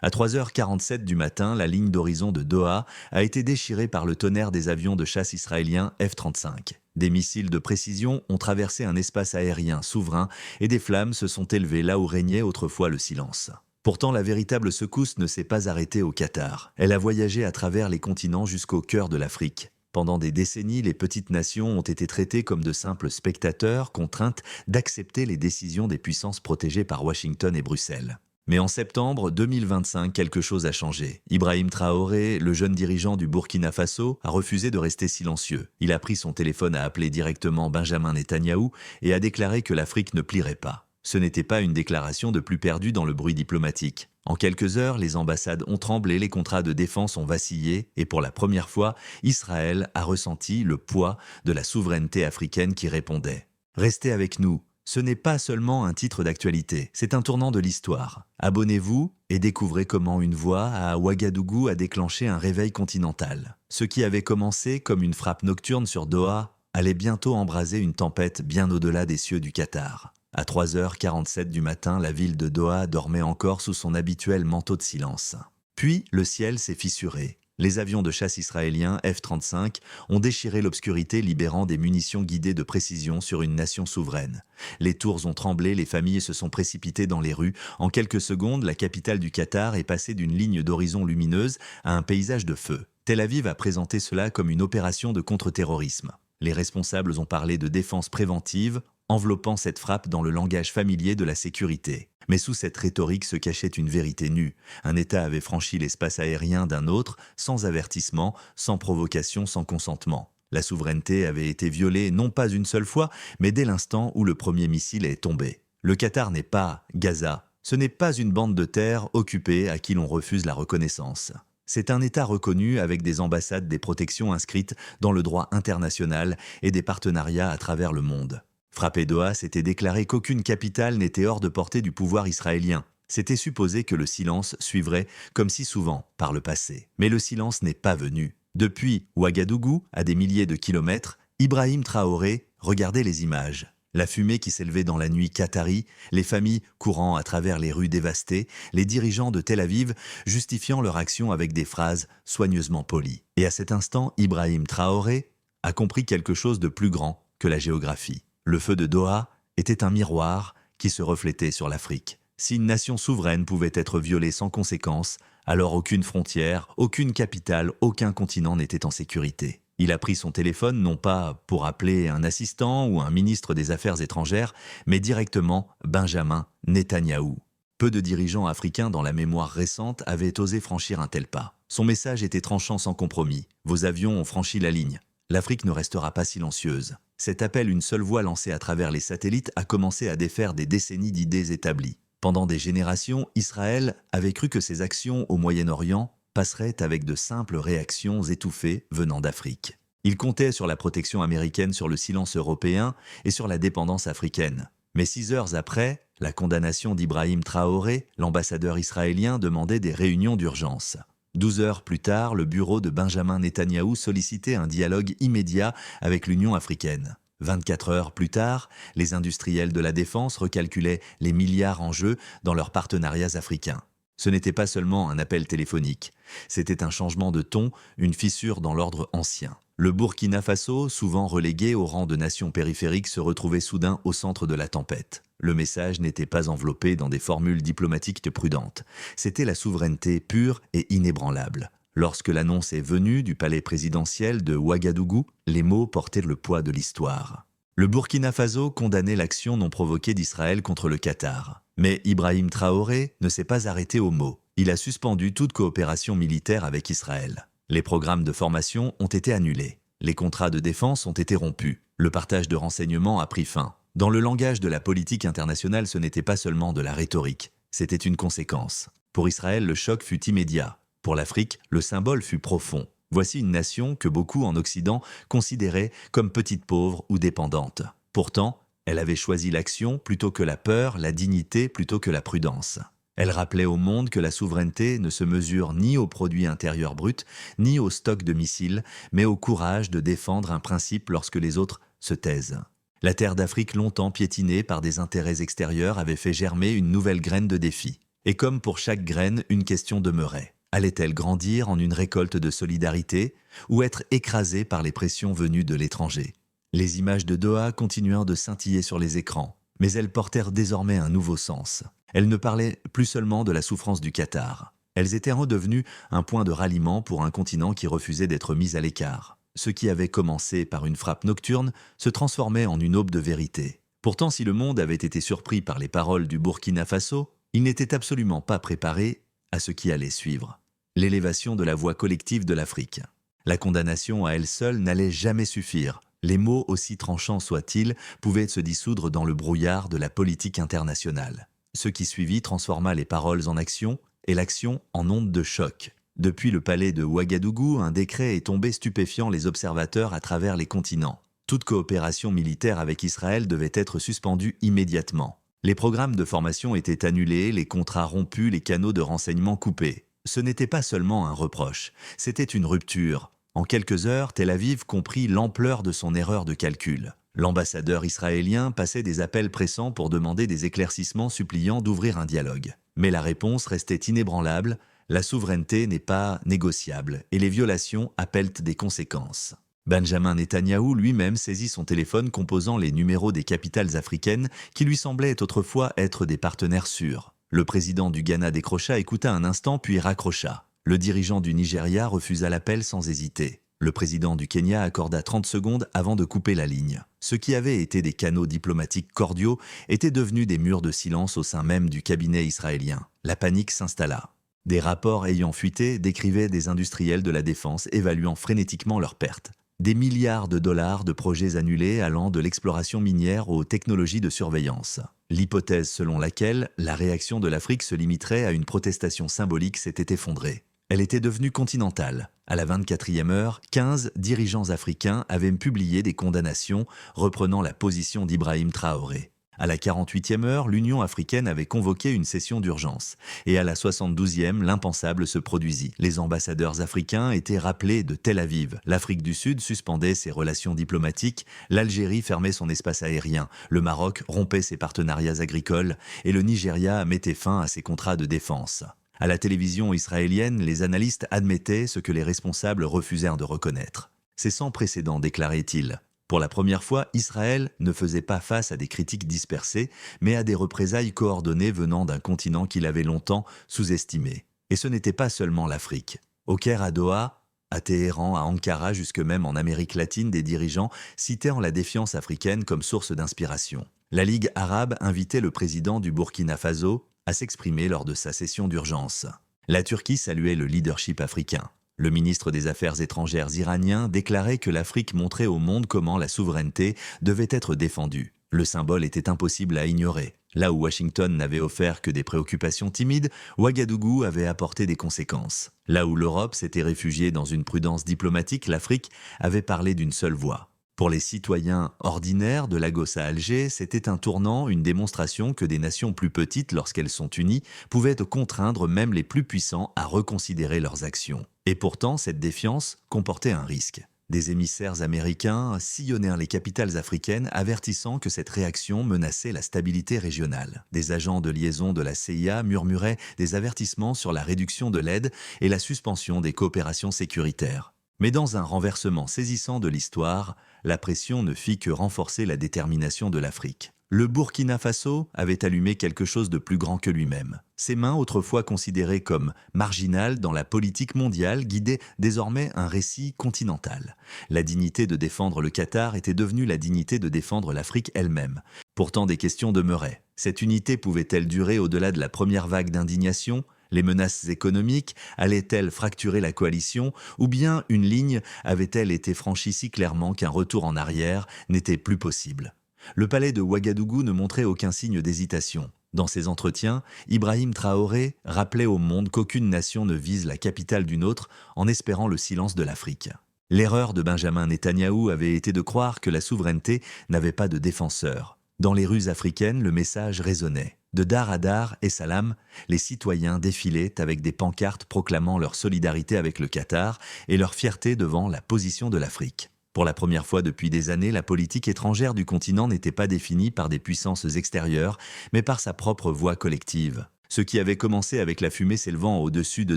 À 3h47 du matin, la ligne d'horizon de Doha a été déchirée par le tonnerre des avions de chasse israéliens F-35. Des missiles de précision ont traversé un espace aérien souverain et des flammes se sont élevées là où régnait autrefois le silence. Pourtant, la véritable secousse ne s'est pas arrêtée au Qatar. Elle a voyagé à travers les continents jusqu'au cœur de l'Afrique. Pendant des décennies, les petites nations ont été traitées comme de simples spectateurs, contraintes d'accepter les décisions des puissances protégées par Washington et Bruxelles. Mais en septembre 2025, quelque chose a changé. Ibrahim Traoré, le jeune dirigeant du Burkina Faso, a refusé de rester silencieux. Il a pris son téléphone à appeler directement Benjamin Netanyahou et a déclaré que l'Afrique ne plierait pas. Ce n'était pas une déclaration de plus perdue dans le bruit diplomatique. En quelques heures, les ambassades ont tremblé, les contrats de défense ont vacillé et pour la première fois, Israël a ressenti le poids de la souveraineté africaine qui répondait. Restez avec nous. Ce n'est pas seulement un titre d'actualité, c'est un tournant de l'histoire. Abonnez-vous et découvrez comment une voix à Ouagadougou a déclenché un réveil continental. Ce qui avait commencé comme une frappe nocturne sur Doha allait bientôt embraser une tempête bien au-delà des cieux du Qatar. À 3h47 du matin, la ville de Doha dormait encore sous son habituel manteau de silence. Puis, le ciel s'est fissuré. Les avions de chasse israéliens F-35 ont déchiré l'obscurité, libérant des munitions guidées de précision sur une nation souveraine. Les tours ont tremblé, les familles se sont précipitées dans les rues. En quelques secondes, la capitale du Qatar est passée d'une ligne d'horizon lumineuse à un paysage de feu. Tel Aviv a présenté cela comme une opération de contre-terrorisme. Les responsables ont parlé de défense préventive, enveloppant cette frappe dans le langage familier de la sécurité. Mais sous cette rhétorique se cachait une vérité nue. Un État avait franchi l'espace aérien d'un autre, sans avertissement, sans provocation, sans consentement. La souveraineté avait été violée non pas une seule fois, mais dès l'instant où le premier missile est tombé. Le Qatar n'est pas Gaza. Ce n'est pas une bande de terre occupée à qui l'on refuse la reconnaissance. C'est un État reconnu avec des ambassades, des protections inscrites dans le droit international et des partenariats à travers le monde. Frappé Doha s'était déclaré qu'aucune capitale n'était hors de portée du pouvoir israélien. C'était supposé que le silence suivrait, comme si souvent, par le passé. Mais le silence n'est pas venu. Depuis Ouagadougou, à des milliers de kilomètres, Ibrahim Traoré regardait les images. La fumée qui s'élevait dans la nuit qatari, les familles courant à travers les rues dévastées, les dirigeants de Tel Aviv justifiant leur action avec des phrases soigneusement polies. Et à cet instant, Ibrahim Traoré a compris quelque chose de plus grand que la géographie. Le feu de Doha était un miroir qui se reflétait sur l'Afrique. Si une nation souveraine pouvait être violée sans conséquence, alors aucune frontière, aucune capitale, aucun continent n'était en sécurité. Il a pris son téléphone non pas pour appeler un assistant ou un ministre des Affaires étrangères, mais directement Benjamin Netanyahou. Peu de dirigeants africains dans la mémoire récente avaient osé franchir un tel pas. Son message était tranchant sans compromis. Vos avions ont franchi la ligne. L'Afrique ne restera pas silencieuse. Cet appel, une seule voix lancée à travers les satellites, a commencé à défaire des décennies d'idées établies. Pendant des générations, Israël avait cru que ses actions au Moyen-Orient passeraient avec de simples réactions étouffées venant d'Afrique. Il comptait sur la protection américaine, sur le silence européen et sur la dépendance africaine. Mais 6 heures après, la condamnation d'Ibrahim Traoré, l'ambassadeur israélien demandait des réunions d'urgence. 12 heures plus tard, le bureau de Benjamin Netanyahou sollicitait un dialogue immédiat avec l'Union africaine. 24 heures plus tard, les industriels de la défense recalculaient les milliards en jeu dans leurs partenariats africains. Ce n'était pas seulement un appel téléphonique, c'était un changement de ton, une fissure dans l'ordre ancien. Le Burkina Faso, souvent relégué au rang de nation périphérique, se retrouvait soudain au centre de la tempête. Le message n'était pas enveloppé dans des formules diplomatiques prudentes. C'était la souveraineté pure et inébranlable. Lorsque l'annonce est venue du palais présidentiel de Ouagadougou, les mots portaient le poids de l'histoire. Le Burkina Faso condamnait l'action non provoquée d'Israël contre le Qatar. Mais Ibrahim Traoré ne s'est pas arrêté aux mots. Il a suspendu toute coopération militaire avec Israël. Les programmes de formation ont été annulés. Les contrats de défense ont été rompus. Le partage de renseignements a pris fin. Dans le langage de la politique internationale, ce n'était pas seulement de la rhétorique. C'était une conséquence. Pour Israël, le choc fut immédiat. Pour l'Afrique, le symbole fut profond. Voici une nation que beaucoup en Occident considéraient comme petite pauvre ou dépendante. Pourtant, elle avait choisi l'action plutôt que la peur, la dignité plutôt que la prudence. Elle rappelait au monde que la souveraineté ne se mesure ni au produit intérieur brut, ni au stock de missiles, mais au courage de défendre un principe lorsque les autres se taisent. La terre d'Afrique, longtemps piétinée par des intérêts extérieurs, avait fait germer une nouvelle graine de défi. Et comme pour chaque graine, une question demeurait. Allait-elle grandir en une récolte de solidarité ou être écrasée par les pressions venues de l'étranger? Les images de Doha continuèrent de scintiller sur les écrans, mais elles portèrent désormais un nouveau sens. Elles ne parlaient plus seulement de la souffrance du Qatar. Elles étaient redevenues un point de ralliement pour un continent qui refusait d'être mis à l'écart. Ce qui avait commencé par une frappe nocturne se transformait en une aube de vérité. Pourtant, si le monde avait été surpris par les paroles du Burkina Faso, il n'était absolument pas préparé à ce qui allait suivre. L'élévation de la voix collective de l'Afrique. La condamnation à elle seule n'allait jamais suffire. Les mots, aussi tranchants soient-ils, pouvaient se dissoudre dans le brouillard de la politique internationale. Ce qui suivit transforma les paroles en action et l'action en onde de choc. Depuis le palais de Ouagadougou, un décret est tombé stupéfiant les observateurs à travers les continents. Toute coopération militaire avec Israël devait être suspendue immédiatement. Les programmes de formation étaient annulés, les contrats rompus, les canaux de renseignement coupés. Ce n'était pas seulement un reproche, c'était une rupture. En quelques heures, Tel Aviv comprit l'ampleur de son erreur de calcul. L'ambassadeur israélien passait des appels pressants pour demander des éclaircissements suppliant d'ouvrir un dialogue. Mais la réponse restait inébranlable, la souveraineté n'est pas négociable et les violations appellent des conséquences. Benjamin Netanyahou lui-même saisit son téléphone composant les numéros des capitales africaines qui lui semblaient autrefois être des partenaires sûrs. Le président du Ghana décrocha, écouta un instant puis raccrocha. Le dirigeant du Nigeria refusa l'appel sans hésiter. Le président du Kenya accorda 30 secondes avant de couper la ligne. Ce qui avait été des canaux diplomatiques cordiaux était devenu des murs de silence au sein même du cabinet israélien. La panique s'installa. Des rapports ayant fuité décrivaient des industriels de la défense évaluant frénétiquement leurs pertes. Des milliards de dollars de projets annulés allant de l'exploration minière aux technologies de surveillance. L'hypothèse selon laquelle la réaction de l'Afrique se limiterait à une protestation symbolique s'était effondrée. Elle était devenue continentale. À la 24e heure, 15 dirigeants africains avaient publié des condamnations reprenant la position d'Ibrahim Traoré. À la 48e heure, l'Union africaine avait convoqué une session d'urgence. Et à la 72e, l'impensable se produisit. Les ambassadeurs africains étaient rappelés de Tel Aviv. L'Afrique du Sud suspendait ses relations diplomatiques, l'Algérie fermait son espace aérien, le Maroc rompait ses partenariats agricoles et le Nigeria mettait fin à ses contrats de défense. À la télévision israélienne, les analystes admettaient ce que les responsables refusèrent de reconnaître. C'est sans précédent, déclarait-il. Pour la première fois, Israël ne faisait pas face à des critiques dispersées, mais à des représailles coordonnées venant d'un continent qu'il avait longtemps sous-estimé. Et ce n'était pas seulement l'Afrique. Au Caire, à Doha, à Téhéran, à Ankara, jusque même en Amérique latine, des dirigeants citèrent la défiance africaine comme source d'inspiration. La Ligue arabe invitait le président du Burkina Faso à s'exprimer lors de sa session d'urgence. La Turquie saluait le leadership africain. Le ministre des Affaires étrangères iranien déclarait que l'Afrique montrait au monde comment la souveraineté devait être défendue. Le symbole était impossible à ignorer. Là où Washington n'avait offert que des préoccupations timides, Ouagadougou avait apporté des conséquences. Là où l'Europe s'était réfugiée dans une prudence diplomatique, l'Afrique avait parlé d'une seule voix. Pour les citoyens ordinaires de Lagos à Alger, c'était un tournant, une démonstration que des nations plus petites, lorsqu'elles sont unies, pouvaient contraindre même les plus puissants à reconsidérer leurs actions. Et pourtant, cette défiance comportait un risque. Des émissaires américains sillonnèrent les capitales africaines avertissant que cette réaction menaçait la stabilité régionale. Des agents de liaison de la CIA murmuraient des avertissements sur la réduction de l'aide et la suspension des coopérations sécuritaires. Mais dans un renversement saisissant de l'histoire, la pression ne fit que renforcer la détermination de l'Afrique. Le Burkina Faso avait allumé quelque chose de plus grand que lui-même. Ses mains, autrefois considérées comme marginales dans la politique mondiale, guidaient désormais un récit continental. La dignité de défendre le Qatar était devenue la dignité de défendre l'Afrique elle-même. Pourtant, des questions demeuraient. Cette unité pouvait-elle durer au-delà de la première vague d'indignation ? Les menaces économiques allaient-elles fracturer la coalition, ou bien une ligne avait-elle été franchie si clairement qu'un retour en arrière n'était plus possible ? Le palais de Ouagadougou ne montrait aucun signe d'hésitation. Dans ses entretiens, Ibrahim Traoré rappelait au monde qu'aucune nation ne vise la capitale d'une autre en espérant le silence de l'Afrique. L'erreur de Benjamin Netanyahou avait été de croire que la souveraineté n'avait pas de défenseur. Dans les rues africaines, le message résonnait. De Dar à Dar et Salam, les citoyens défilaient avec des pancartes proclamant leur solidarité avec le Qatar et leur fierté devant la position de l'Afrique. Pour la première fois depuis des années, la politique étrangère du continent n'était pas définie par des puissances extérieures, mais par sa propre voix collective. Ce qui avait commencé avec la fumée s'élevant au-dessus de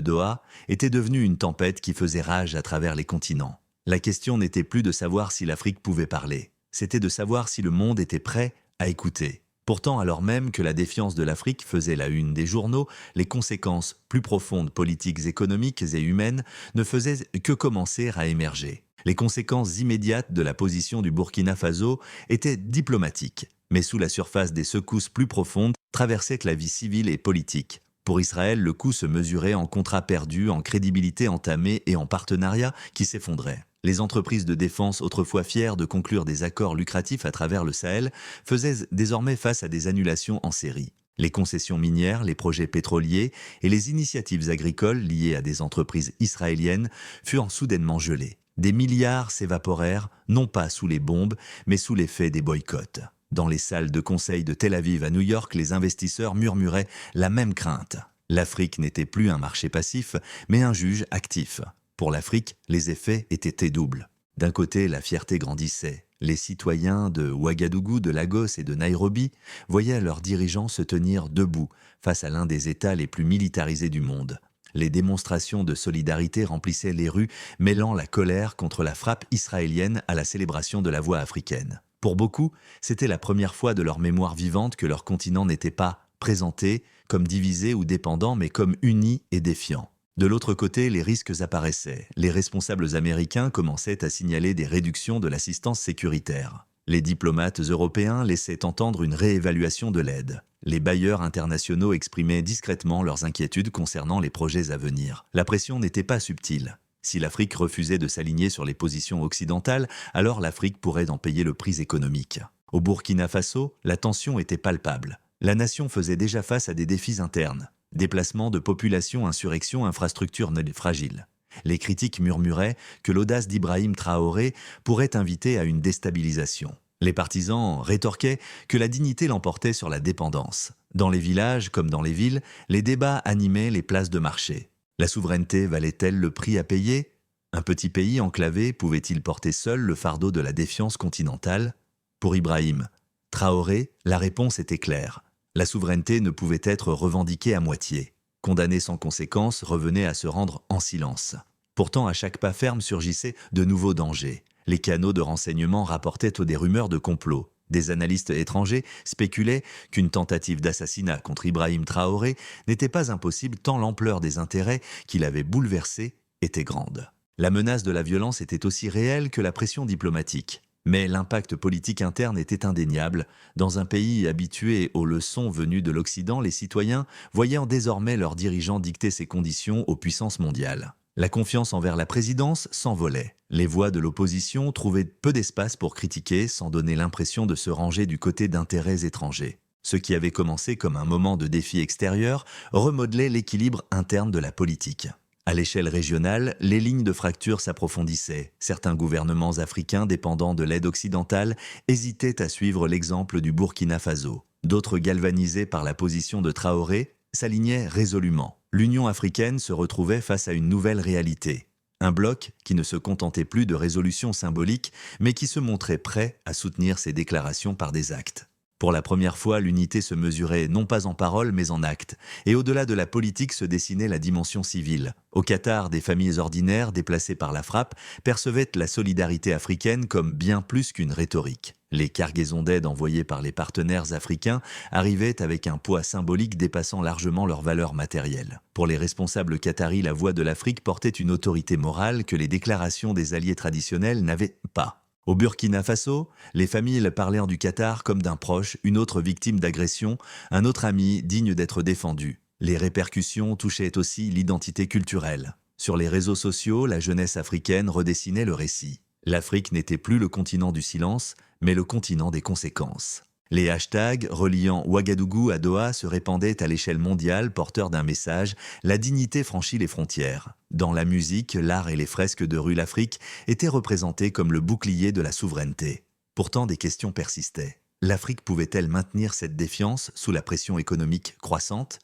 Doha était devenu une tempête qui faisait rage à travers les continents. La question n'était plus de savoir si l'Afrique pouvait parler, c'était de savoir si le monde était prêt à écouter. Pourtant, alors même que la défiance de l'Afrique faisait la une des journaux, les conséquences plus profondes politiques, économiques et humaines ne faisaient que commencer à émerger. Les conséquences immédiates de la position du Burkina Faso étaient diplomatiques, mais sous la surface des secousses plus profondes traversaient la vie civile et politique. Pour Israël, le coût se mesurait en contrats perdus, en crédibilité entamée et en partenariats qui s'effondraient. Les entreprises de défense, autrefois fières de conclure des accords lucratifs à travers le Sahel, faisaient désormais face à des annulations en série. Les concessions minières, les projets pétroliers et les initiatives agricoles liées à des entreprises israéliennes furent soudainement gelées. Des milliards s'évaporèrent, non pas sous les bombes, mais sous l'effet des boycotts. Dans les salles de conseil de Tel Aviv à New York, les investisseurs murmuraient la même crainte. L'Afrique n'était plus un marché passif, mais un juge actif. Pour l'Afrique, les effets étaient doubles. D'un côté, la fierté grandissait. Les citoyens de Ouagadougou, de Lagos et de Nairobi voyaient leurs dirigeants se tenir debout face à l'un des États les plus militarisés du monde. Les démonstrations de solidarité remplissaient les rues, mêlant la colère contre la frappe israélienne à la célébration de la voix africaine. Pour beaucoup, c'était la première fois de leur mémoire vivante que leur continent n'était pas présenté comme divisé ou dépendant, mais comme uni et défiant. De l'autre côté, les risques apparaissaient. Les responsables américains commençaient à signaler des réductions de l'assistance sécuritaire. Les diplomates européens laissaient entendre une réévaluation de l'aide. Les bailleurs internationaux exprimaient discrètement leurs inquiétudes concernant les projets à venir. La pression n'était pas subtile. Si l'Afrique refusait de s'aligner sur les positions occidentales, alors l'Afrique pourrait en payer le prix économique. Au Burkina Faso, la tension était palpable. La nation faisait déjà face à des défis internes. Déplacement de population, insurrection, infrastructures fragiles. Les critiques murmuraient que l'audace d'Ibrahim Traoré pourrait inviter à une déstabilisation. Les partisans rétorquaient que la dignité l'emportait sur la dépendance. Dans les villages comme dans les villes, les débats animaient les places de marché. La souveraineté valait-elle le prix à payer? Un petit pays enclavé pouvait-il porter seul le fardeau de la défiance continentale? Pour Ibrahim Traoré, la réponse était claire. La souveraineté ne pouvait être revendiquée à moitié. Condamner sans conséquence revenait à se rendre en silence. Pourtant, à chaque pas ferme surgissaient de nouveaux dangers. Les canaux de renseignement rapportaient des rumeurs de complot. Des analystes étrangers spéculaient qu'une tentative d'assassinat contre Ibrahim Traoré n'était pas impossible tant l'ampleur des intérêts qui l'avaient bouleversé était grande. La menace de la violence était aussi réelle que la pression diplomatique. Mais l'impact politique interne était indéniable. Dans un pays habitué aux leçons venues de l'Occident, les citoyens voyaient désormais leurs dirigeants dicter ces conditions aux puissances mondiales. La confiance envers la présidence s'envolait. Les voix de l'opposition trouvaient peu d'espace pour critiquer sans donner l'impression de se ranger du côté d'intérêts étrangers. Ce qui avait commencé comme un moment de défi extérieur remodelait l'équilibre interne de la politique. À l'échelle régionale, les lignes de fracture s'approfondissaient. Certains gouvernements africains dépendant de l'aide occidentale hésitaient à suivre l'exemple du Burkina Faso. D'autres, galvanisés par la position de Traoré, s'alignaient résolument. L'Union africaine se retrouvait face à une nouvelle réalité. Un bloc qui ne se contentait plus de résolutions symboliques, mais qui se montrait prêt à soutenir ses déclarations par des actes. Pour la première fois, l'unité se mesurait non pas en paroles, mais en actes. Et au-delà de la politique se dessinait la dimension civile. Au Qatar, des familles ordinaires, déplacées par la frappe, percevaient la solidarité africaine comme bien plus qu'une rhétorique. Les cargaisons d'aide envoyées par les partenaires africains arrivaient avec un poids symbolique dépassant largement leur valeur matérielle. Pour les responsables qataris, la voix de l'Afrique portait une autorité morale que les déclarations des alliés traditionnels n'avaient pas. Au Burkina Faso, les familles parlaient du Qatar comme d'un proche, une autre victime d'agression, un autre ami digne d'être défendu. Les répercussions touchaient aussi l'identité culturelle. Sur les réseaux sociaux, la jeunesse africaine redessinait le récit. L'Afrique n'était plus le continent du silence, mais le continent des conséquences. Les hashtags reliant Ouagadougou à Doha se répandaient à l'échelle mondiale, porteurs d'un message « La dignité franchit les frontières ». Dans la musique, l'art et les fresques de rue, l'Afrique étaient représentés comme le bouclier de la souveraineté. Pourtant, des questions persistaient. L'Afrique pouvait-elle maintenir cette défiance sous la pression économique croissante?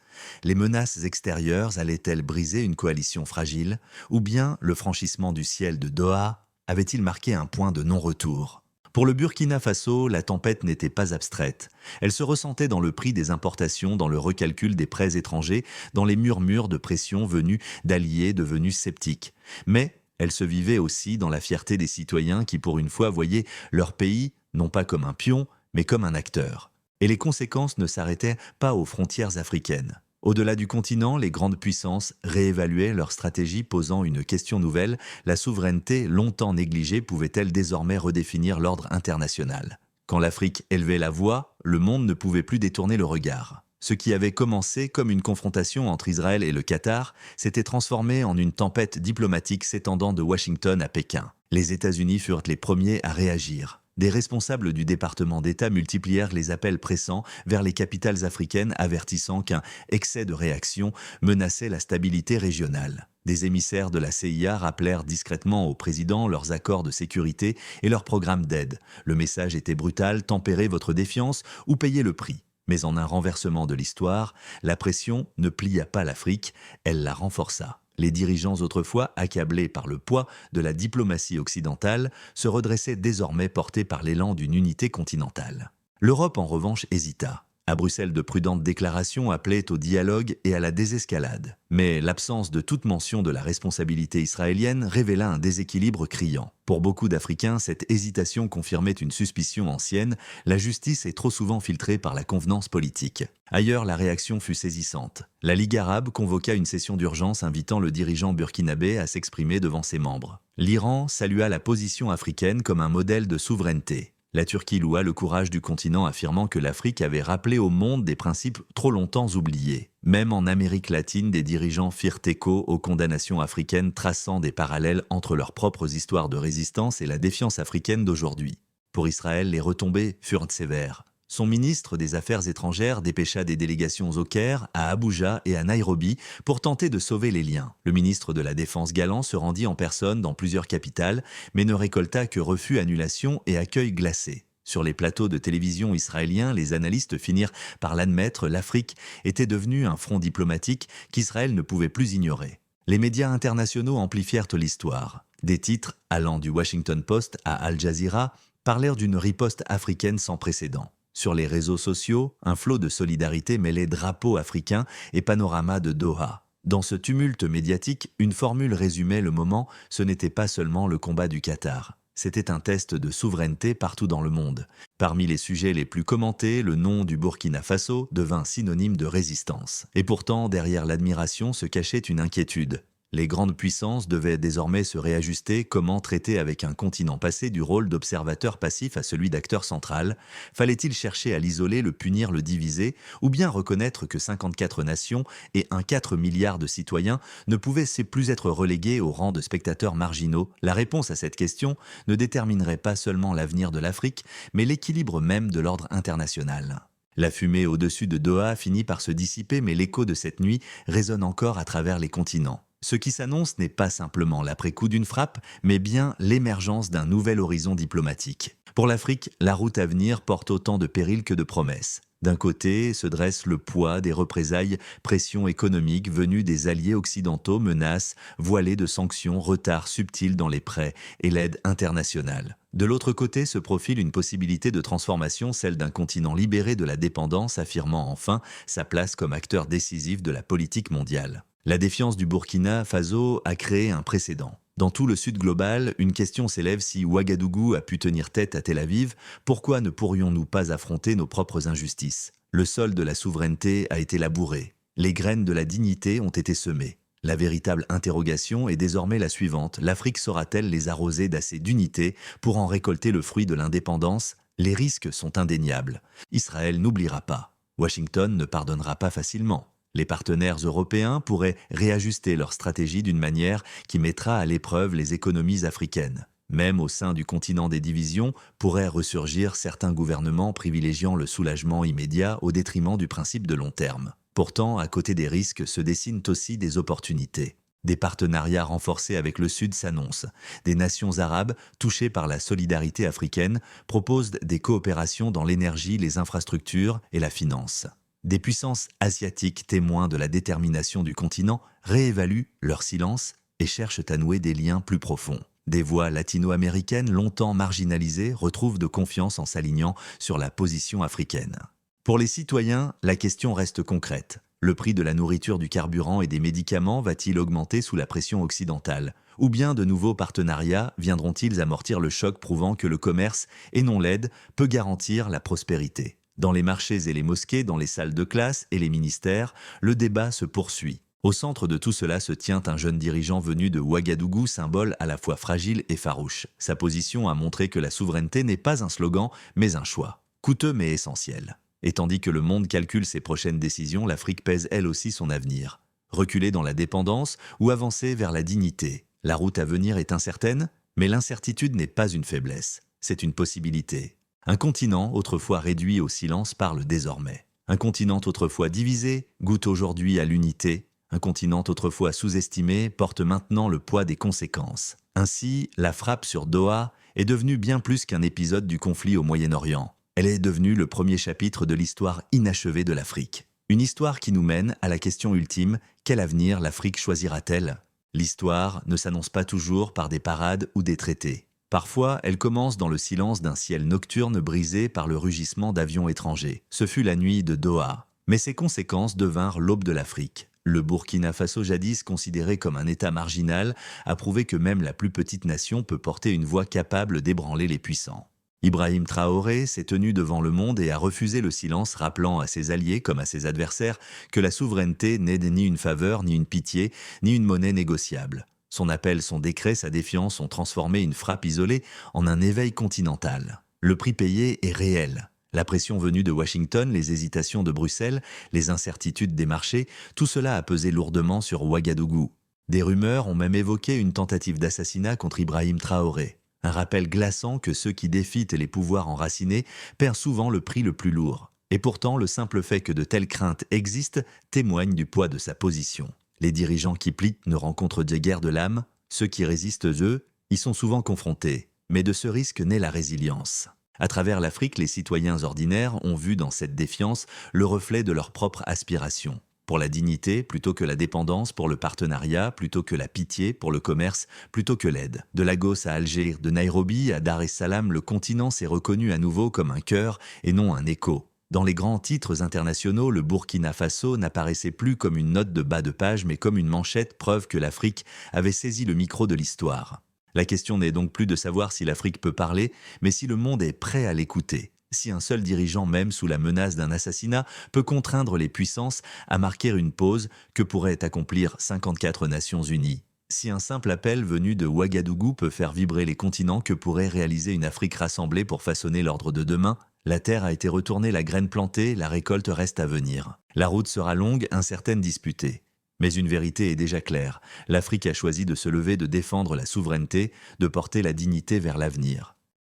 Les menaces extérieures allaient-elles briser une coalition fragile? Ou bien le franchissement du ciel de Doha avait-il marqué un point de non-retour? Pour le Burkina Faso, la tempête n'était pas abstraite. Elle se ressentait dans le prix des importations, dans le recalcul des prêts étrangers, dans les murmures de pression venus d'alliés devenus sceptiques. Mais elle se vivait aussi dans la fierté des citoyens qui, pour une fois, voyaient leur pays non pas comme un pion, mais comme un acteur. Et les conséquences ne s'arrêtaient pas aux frontières africaines. Au-delà du continent, les grandes puissances réévaluaient leur stratégie, posant une question nouvelle: la souveraineté, longtemps négligée, pouvait-elle désormais redéfinir l'ordre international? Quand l'Afrique élevait la voix, le monde ne pouvait plus détourner le regard. Ce qui avait commencé comme une confrontation entre Israël et le Qatar s'était transformé en une tempête diplomatique s'étendant de Washington à Pékin. Les États-Unis furent les premiers à réagir. Des responsables du département d'État multiplièrent les appels pressants vers les capitales africaines, avertissant qu'un excès de réaction menaçait la stabilité régionale. Des émissaires de la CIA rappelèrent discrètement au président leurs accords de sécurité et leurs programmes d'aide. Le message était brutal: tempérez votre défiance ou payez le prix. Mais en un renversement de l'histoire, la pression ne plia pas l'Afrique, elle la renforça. Les dirigeants autrefois accablés par le poids de la diplomatie occidentale se redressaient désormais portés par l'élan d'une unité continentale. L'Europe en revanche hésita. À Bruxelles, de prudentes déclarations appelaient au dialogue et à la désescalade. Mais l'absence de toute mention de la responsabilité israélienne révéla un déséquilibre criant. Pour beaucoup d'Africains, cette hésitation confirmait une suspicion ancienne: la justice est trop souvent filtrée par la convenance politique. Ailleurs, la réaction fut saisissante. La Ligue arabe convoqua une session d'urgence invitant le dirigeant burkinabé à s'exprimer devant ses membres. L'Iran salua la position africaine comme un modèle de souveraineté. La Turquie loua le courage du continent, affirmant que l'Afrique avait rappelé au monde des principes trop longtemps oubliés. Même en Amérique latine, des dirigeants firent écho aux condamnations africaines, traçant des parallèles entre leurs propres histoires de résistance et la défiance africaine d'aujourd'hui. Pour Israël, les retombées furent sévères. Son ministre des Affaires étrangères dépêcha des délégations au Caire, à Abuja et à Nairobi pour tenter de sauver les liens. Le ministre de la Défense galant se rendit en personne dans plusieurs capitales, mais ne récolta que refus, annulations et accueils glacés. Sur les plateaux de télévision israéliens, les analystes finirent par l'admettre: l'Afrique était devenue un front diplomatique qu'Israël ne pouvait plus ignorer. Les médias internationaux amplifièrent l'histoire. Des titres, allant du Washington Post à Al Jazeera, parlèrent d'une riposte africaine sans précédent. Sur les réseaux sociaux, un flot de solidarité mêlait drapeaux africains et panorama de Doha. Dans ce tumulte médiatique, une formule résumait le moment: ce n'était pas seulement le combat du Qatar. C'était un test de souveraineté partout dans le monde. Parmi les sujets les plus commentés, le nom du Burkina Faso devint synonyme de résistance. Et pourtant, derrière l'admiration se cachait une inquiétude. Les grandes puissances devaient désormais se réajuster. Comment traiter avec un continent passé du rôle d'observateur passif à celui d'acteur central? Fallait-il chercher à l'isoler, le punir, le diviser, ou bien reconnaître que 54 nations et 4 milliards de citoyens ne pouvaient plus être relégués au rang de spectateurs marginaux? La réponse à cette question ne déterminerait pas seulement l'avenir de l'Afrique, mais l'équilibre même de l'ordre international. La fumée au-dessus de Doha finit par se dissiper, mais l'écho de cette nuit résonne encore à travers les continents. Ce qui s'annonce n'est pas simplement l'après-coup d'une frappe, mais bien l'émergence d'un nouvel horizon diplomatique. Pour l'Afrique, la route à venir porte autant de périls que de promesses. D'un côté se dresse le poids des représailles, pressions économiques venues des alliés occidentaux, menaces voilées de sanctions, retards subtils dans les prêts et l'aide internationale. De l'autre côté se profile une possibilité de transformation, celle d'un continent libéré de la dépendance, affirmant enfin sa place comme acteur décisif de la politique mondiale. La défiance du Burkina Faso a créé un précédent. Dans tout le sud global, une question s'élève: si Ouagadougou a pu tenir tête à Tel Aviv, pourquoi ne pourrions-nous pas affronter nos propres injustices? Le sol de la souveraineté a été labouré. Les graines de la dignité ont été semées. La véritable interrogation est désormais la suivante: l'Afrique saura-t-elle les arroser d'assez d'unité pour en récolter le fruit de l'indépendance? Les risques sont indéniables. Israël n'oubliera pas. Washington ne pardonnera pas facilement. Les partenaires européens pourraient réajuster leur stratégie d'une manière qui mettra à l'épreuve les économies africaines. Même au sein du continent des divisions, pourraient ressurgir certains gouvernements privilégiant le soulagement immédiat au détriment du principe de long terme. Pourtant, à côté des risques se dessinent aussi des opportunités. Des partenariats renforcés avec le Sud s'annoncent. Des nations arabes, touchées par la solidarité africaine, proposent des coopérations dans l'énergie, les infrastructures et la finance. Des puissances asiatiques, témoins de la détermination du continent, réévaluent leur silence et cherchent à nouer des liens plus profonds. Des voix latino-américaines longtemps marginalisées retrouvent de confiance en s'alignant sur la position africaine. Pour les citoyens, la question reste concrète. Le prix de la nourriture, du carburant et des médicaments va-t-il augmenter sous la pression occidentale? Ou bien de nouveaux partenariats viendront-ils amortir le choc prouvant que le commerce, et non l'aide, peut garantir la prospérité? Dans les marchés et les mosquées, dans les salles de classe et les ministères, le débat se poursuit. Au centre de tout cela se tient un jeune dirigeant venu de Ouagadougou, symbole à la fois fragile et farouche. Sa position a montré que la souveraineté n'est pas un slogan, mais un choix. Coûteux mais essentiel. Et tandis que le monde calcule ses prochaines décisions, l'Afrique pèse elle aussi son avenir. Reculer dans la dépendance ou avancer vers la dignité. La route à venir est incertaine, mais l'incertitude n'est pas une faiblesse, c'est une possibilité. Un continent, autrefois réduit au silence, parle désormais. Un continent autrefois divisé goûte aujourd'hui à l'unité. Un continent autrefois sous-estimé porte maintenant le poids des conséquences. Ainsi, la frappe sur Doha est devenue bien plus qu'un épisode du conflit au Moyen-Orient. Elle est devenue le premier chapitre de l'histoire inachevée de l'Afrique. Une histoire qui nous mène à la question ultime, quel avenir l'Afrique choisira-t-elle? L'histoire ne s'annonce pas toujours par des parades ou des traités. Parfois, elle commence dans le silence d'un ciel nocturne brisé par le rugissement d'avions étrangers. Ce fut la nuit de Doha. Mais ses conséquences devinrent l'aube de l'Afrique. Le Burkina Faso, jadis considéré comme un État marginal, a prouvé que même la plus petite nation peut porter une voix capable d'ébranler les puissants. Ibrahim Traoré s'est tenu devant le monde et a refusé le silence, rappelant à ses alliés comme à ses adversaires que la souveraineté n'est ni une faveur, ni une pitié, ni une monnaie négociable. Son appel, son décret, sa défiance ont transformé une frappe isolée en un éveil continental. Le prix payé est réel. La pression venue de Washington, les hésitations de Bruxelles, les incertitudes des marchés, tout cela a pesé lourdement sur Ouagadougou. Des rumeurs ont même évoqué une tentative d'assassinat contre Ibrahim Traoré. Un rappel glaçant que ceux qui défient les pouvoirs enracinés perdent souvent le prix le plus lourd. Et pourtant, le simple fait que de telles craintes existent témoigne du poids de sa position. Les dirigeants qui plient ne rencontrent guère de l'âme. Ceux qui résistent, eux, y sont souvent confrontés. Mais de ce risque naît la résilience. À travers l'Afrique, les citoyens ordinaires ont vu dans cette défiance le reflet de leur propre aspiration. Pour la dignité plutôt que la dépendance, pour le partenariat plutôt que la pitié, pour le commerce plutôt que l'aide. De Lagos à Alger, de Nairobi à Dar es Salaam, le continent s'est reconnu à nouveau comme un cœur et non un écho. Dans les grands titres internationaux, le Burkina Faso n'apparaissait plus comme une note de bas de page, mais comme une manchette, preuve que l'Afrique avait saisi le micro de l'histoire. La question n'est donc plus de savoir si l'Afrique peut parler, mais si le monde est prêt à l'écouter. Si un seul dirigeant, même sous la menace d'un assassinat, peut contraindre les puissances à marquer une pause que pourraient accomplir 54 Nations Unies. Si un simple appel venu de Ouagadougou peut faire vibrer les continents que pourrait réaliser une Afrique rassemblée pour façonner l'ordre de demain, la terre a été retournée, la graine plantée, la récolte reste à venir. La route sera longue, incertaine, disputée. Mais une vérité est déjà claire. L'Afrique a choisi de se lever, de défendre la souveraineté, de porter la dignité vers l'avenir.